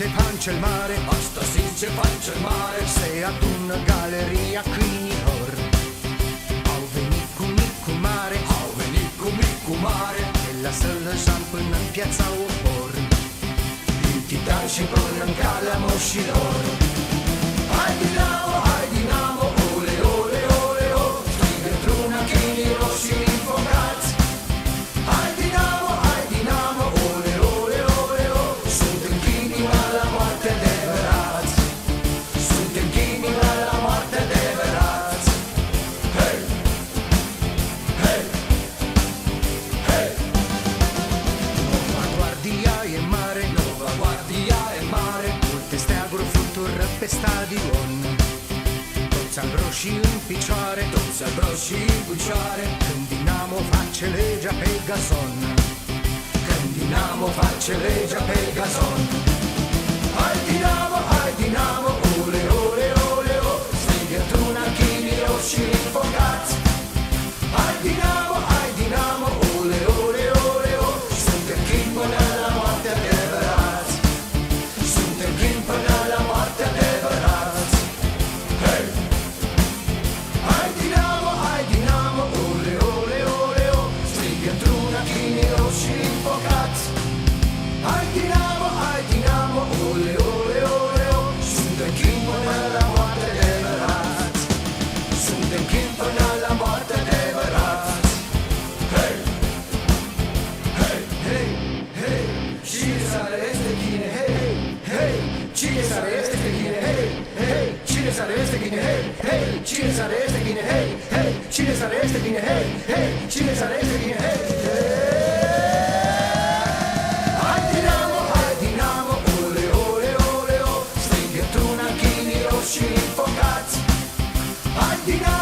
Ștefan cel Mare, astăzi Ștefan cel Mare, se adună galeria câinilor. Au venit cu mic, cu mare, au venit cu mic, cu mare, de la Sălăjan până în Piața Opor, din Titan și până în calea moșilor. Hai Dinamo, hai Dinamo, ole, ole, ole, o, strigă într-una câinii roșii infocați. Hai Dinamo, ole, ole, ole, o, suntem câinii la moarte adevărați. Suntem câinii la moarte adevărați. Hei, hei, hei. Nova Guardia e mare, Nova Guardia e mare, multe steaguri flutură pe stadion. Toți albroșii în picioare, toți albroșii în picioare, când Dinamo face legea pe gazon. când Dinamo face legea pe gazon. Hai Dinamo, ole, ole, ole, o, strigă într-una câinii roșii infocați. Hai Dinamo, ole, ole, ole, o, suntem câini până la moarte adevărați. Suntem câini până la moarte adevărați. Hei! Hai Dinamo, ole, ole, ole, o, strigă într-una câinii roșii infocați. Hai Dinamo, ole, ole, ole, o, suntem câini până la moarte adevărați. Suntem câini până la moarte adevărați. Hei! Hei, hei, hei, cine sare este ghine, hei, hei, cine sare este ghine, hei, hei, cine sare este ghine, hei, hei, cine sare este ghine, hei, hei, cine sare este ghine, hei, hei, cine sare este ghine, hei, Hai Dinamo, ole, ole, ole, o, strigă într-una câinii roșii infocați. Hai Dinamo,